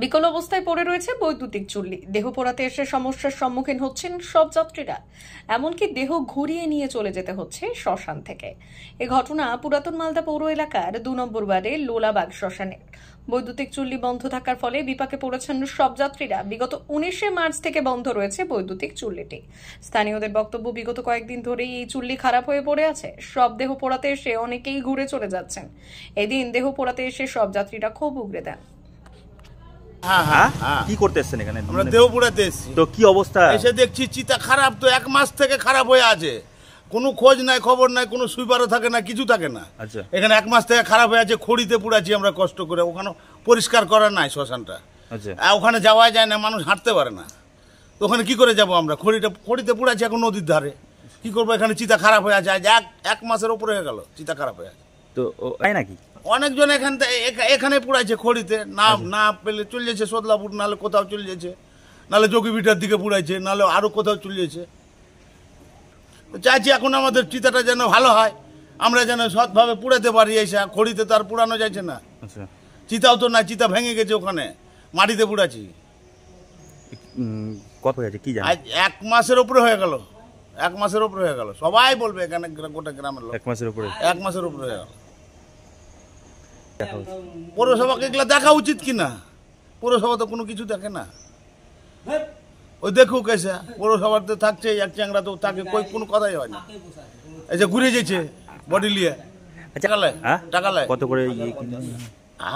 বিকল অবস্থায় পড়ে রয়েছে বৈদ্যুতিক চুল্লি। দেহ পোড়াতে এসে সমস্যার সম্মুখীন হচ্ছেন সব যাত্রীরা, এমনকি দেহ ঘুরিয়ে নিয়ে চলে যেতে হচ্ছে শ্মশান থেকে। এ ঘটনা পুরাতন মালদা পৌর এলাকার ২ নম্বর ওয়ার্ডে লোলাবাগ শ্মশানের। বৈদ্যুতিক চুল্লি বন্ধ থাকার ফলে বিপাকে পড়েছেন সব যাত্রীরা। বিগত ১৯শে মার্চ থেকে বন্ধ রয়েছে বৈদ্যুতিক চুল্লিটি। স্থানীয়দের বক্তব্য, বিগত কয়েকদিন ধরেই এই চুল্লি খারাপ হয়ে পড়ে আছে। সব দেহ পোড়াতে এসে অনেকেই ঘুরে চলে যাচ্ছেন। এদিন দেহ পোড়াতে এসে সব যাত্রীরা ক্ষোভ উগরে দেন। কি করতে এসছেন এখানে? আমরা দেহ পোড়াতে এসেছি। তো কি অবস্থা? এসে দেখছি চিতা খারাপ, তো 1 মাস থেকে খারাপ হয়ে আছে। কোনো খোঁজ নাই, খবর নাই, কোনো সুইপারও থাকে না, কিছু থাকে না। আচ্ছা, এখানে 1 মাস থেকে খারাপ হয়ে আছে। খড়িতে পুড়াচ্ছি আমরা কষ্ট করে, ওখানে পরিষ্কার করা নাই শ্মশানটা। আচ্ছা, ওখানে যাওয়া যায় না, মানুষ হাঁটতে পারে না। তো ওখানে কি করে যাব আমরা? খড়িতে পুড়াচ্ছি এখন নদীর ধারে। কি করবো? এখানে চিতা খারাপ হয়ে আছে, আজ 1 মাসের উপরে হয়ে গেল চিতা খারাপ হয়ে আছে। তো তাই নাকি? অনেকজন এখানে পুড়াইছে খড়িতে, না পেলে চলে যাচ্ছে সদলাপুর, নাহলে কোথাও চলে যাচ্ছে, নাহলে যোগীবিটার দিকে পুড়াইছে, নাহলে আরো কোথাও চলে যাচ্ছে। চাইছি এখন আমাদের চিতাটা যেন ভালো হয়, আমরা যেন সৎভাবে পুড়াতে পারি। এসে খড়িতে তো আর পুড়ানো যাচ্ছে না। আচ্ছা, চিতাও তো না, চিতা ভেঙে গেছে, ওখানে মাটিতে পুড়াচ্ছি। কত হয়েছে কি জানেন? আজ 1 মাসের উপরে হয়ে গেল, 1 মাসের উপরে হয়ে গেল। সবাই বলবে এখানে গোটা গ্রামের লোক 1 মাসের উপরে। 1 মাসের উপরে হয়ে গেল। পৌরসভাকে এগুলো দেখা উচিত কিনা? পৌরসভা তো কোনো কিছু দেখে না। ওই দেখুক এসে, পৌরসভাতে থাকছে এক চ্যাংরা, তো তাকে কোনো কথাই হয় না। এসে ঘুরে যেছে বডি নিয়ে। টাকা লেয় কত করে?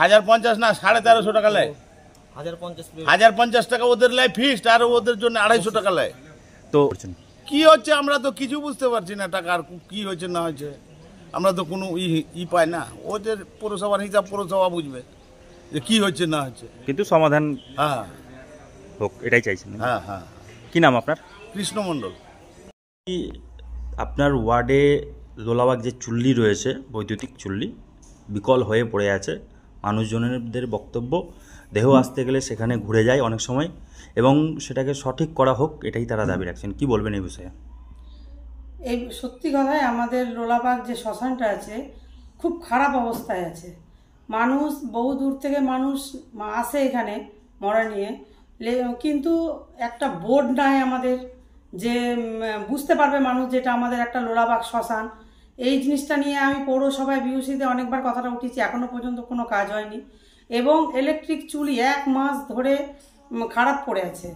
1050 না 1350 টাকা লেয়। 1050 টাকা ওদের লেয় ফিক্সড, আর ওদের জন্য 250 টাকা লেয়। তো কি হচ্ছে আমরা তো কিছু বুঝতে পারছি না। টাকার কি হয়েছে না হয়েছে আমরা তো কোনো পাই না। ওদের পৌরসভার হিসাব পৌরসভা বুঝবে যে কি হচ্ছে না হচ্ছে, কিন্তু সমাধান হ্যাঁ হোক এটাই চাইছেন। হ্যাঁ হ্যাঁ। কি নাম আপনার? কৃষ্ণ মণ্ডল। আপনার ওয়ার্ডে লোলাবাগ যে চুল্লি রয়েছে, বৈদ্যুতিক চুল্লি, বিকল হয়ে পড়ে আছে। মানুষজনদের বক্তব্য, দেহ আসতে গেলে সেখানে ঘুরে যায় অনেক সময়, এবং সেটাকে সঠিক করা হোক এটাই তারা দাবি রাখছেন। কি বলবেন এই বিষয়ে? এই সত্যি কথায় আমাদের লোলাবাগ যে শ্মশানটা আছে খুব খারাপ অবস্থায় আছে। মানুষ বহু দূর থেকে মানুষ আসে এখানে মরা নিয়ে, কিন্তু একটা বোর্ড নাই আমাদের যে বুঝতে পারবে মানুষ যেটা আমাদের একটা লোলাবাগ শ্মশান। এই জিনিসটা নিয়ে আমি পৌরসভায় বিউসিতে অনেকবার কথাটা উঠেছি, এখনও পর্যন্ত কোনো কাজ হয়নি। এবং ইলেকট্রিক চুলি 1 মাস ধরে খারাপ পড়ে আছে।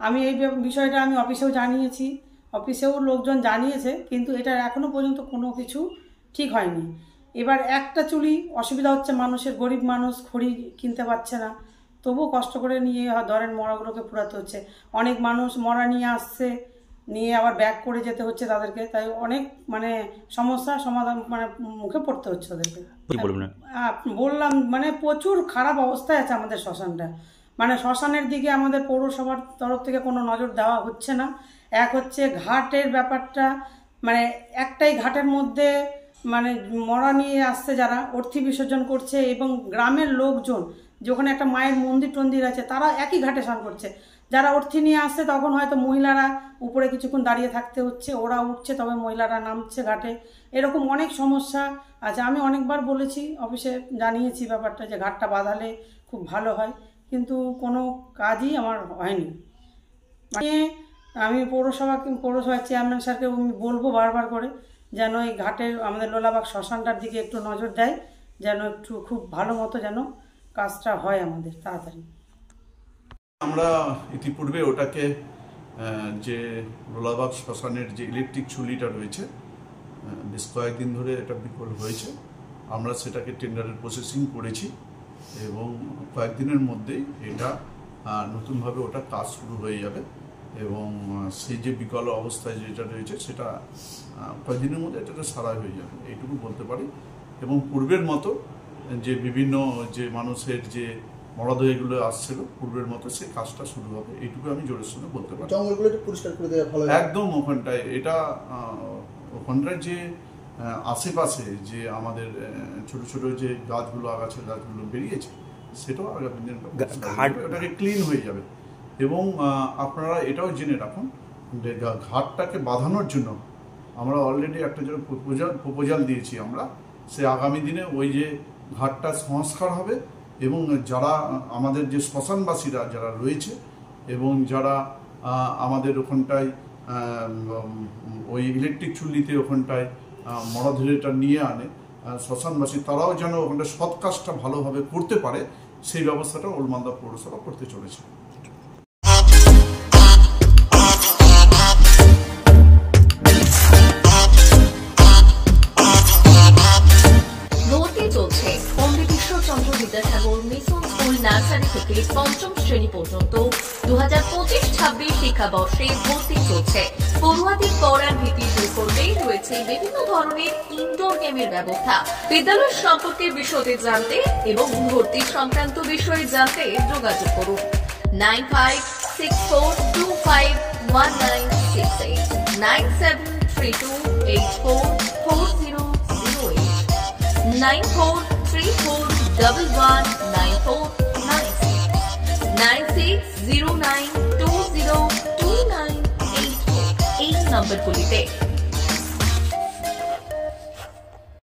আমি এই বিষয়টা আমি অফিসেও জানিয়েছি, অফিসেও লোকজন জানিয়েছে, কিন্তু এটা এখনও পর্যন্ত কোনো কিছু ঠিক হয়নি। এবার একটা চুলি অসুবিধা হচ্ছে মানুষের, গরিব মানুষ খড়ি কিনতে পারছে না, তবুও কষ্ট করে নিয়ে ধরেন মরাগুলোকে পুরাতে হচ্ছে। অনেক মানুষ মরা নিয়ে আসছে, নিয়ে আবার ব্যাক করে যেতে হচ্ছে তাদেরকে, তাই অনেক মানে সমস্যার সমাধান মানে মুখে পড়তে হচ্ছে ওদেরকে। বললাম মানে প্রচুর খারাপ অবস্থায় আছে আমাদের শ্মশানটা। মানে শ্মশানের দিকে আমাদের পৌরসভার তরফ থেকে কোনো নজর দেওয়া হচ্ছে না। এক হচ্ছে ঘাটের ব্যাপারটা, মানে একটাই ঘাটের মধ্যে মানে মরা নিয়ে আসছে যারা, অর্থী বিসর্জন করছে, এবং গ্রামের লোকজন যেখানে একটা মায়ের মন্দির টন্দির আছে তারা একই ঘাটে স্নান করছে। যারা অর্থী নিয়ে আসছে তখন হয়তো মহিলারা উপরে কিছুক্ষণ দাঁড়িয়ে থাকতে হচ্ছে, ওরা উঠছে তবে মহিলারা নামছে ঘাটে। এরকম অনেক সমস্যা আছে। আমি অনেকবার বলেছি, অফিসে জানিয়েছি ব্যাপারটা যে ঘাটটা বাঁধালে খুব ভালো হয়, কিন্তু কোনো কাজই আমার হয়নি। মানে আমি পৌরসভার চেয়ারম্যান স্যারকে বলবো বারবার করে যেন এই ঘাটের আমাদের লোলাবাগ শ্মশানটার দিকে একটু নজর দেয়, যেন একটু খুব ভালো মতো যেন কাজটা হয় আমাদের তাড়াতাড়ি। আমরা ইতিপূর্বে ওটাকে যে লোলাবাগ শ্মশানের যে ইলেকট্রিক চুল্লিটা রয়েছে, বেশ কয়েকদিন ধরে এটা বিকল হয়েছে। আমরা সেটাকে টেন্ডারের প্রসেসিং করেছি, এবং কয়েকদিনের মধ্যেই এটা নতুনভাবে ওটা কাজ শুরু হয়ে যাবে। এবং সেই যে বিকল অবস্থায় যেটা রয়েছে সেটা কয়েকদিনের মধ্যে এটা সারাই হয়ে যাবে, এইটুকু বলতে পারি। এবং পূর্বের মতো যে বিভিন্ন যে মানুষের যে মরদেহগুলো আসছিল, পূর্বের মতো সেই কাজটা শুরু হবে, এইটুকু আমি জোরের সঙ্গে বলতে পারি। জঙ্গলগুলো একটু পরিষ্কার করে দেওয়া ভালো। একদম ওখানটায় এটা ওখানটায় যে আশেপাশে যে আমাদের ছোট ছোট যে গাছগুলো, আগাছা গাছগুলো বেরিয়েছে, সেটাও আগামী দিন ওটাকে ক্লিন হয়ে যাবে। এবং আপনারা এটাও জেনে রাখুন যে ঘাটটাকে বাঁধানোর জন্য আমরা অলরেডি একটা জন্য প্রপোজাল দিয়েছি আমরা। সে আগামী দিনে ওই যে ঘাটটা সংস্কার হবে এবং যারা আমাদের যে শ্মশানবাসীরা যারা রয়েছে এবং যারা আমাদের ওখানটায় ওই ইলেকট্রিক চুল্লিতে ওখানটায় মরদেহটা নিয়ে আনে শ্মশানবাসী, তারাও যেন ওখানটা সৎ কাজটা ভালোভাবে করতে পারে সেই ব্যবস্থাটা ওল্ড মালদা পৌরসভা করতে চলেছে। বিদ্যাসাগর মিশন স্কুল নার্সারি থেকে পঞ্চম শ্রেণী পর্যন্ত 2025-26 শিক্ষাবর্ষে ভর্তি চলছে। পড়ুয়াদের পড়ার ভীতি দূর করতে রয়েছে বিভিন্ন ধরনের ইনডোর গেমের ব্যবস্থা। বিদ্যালয় সম্পর্কে বিশদে জানতে এবং ভর্তি সংক্রান্ত বিষয়ে জানতে যোগাযোগ করুন 9564251968 9732844008 9434119496 9609202984 এই নম্বরগুলিতে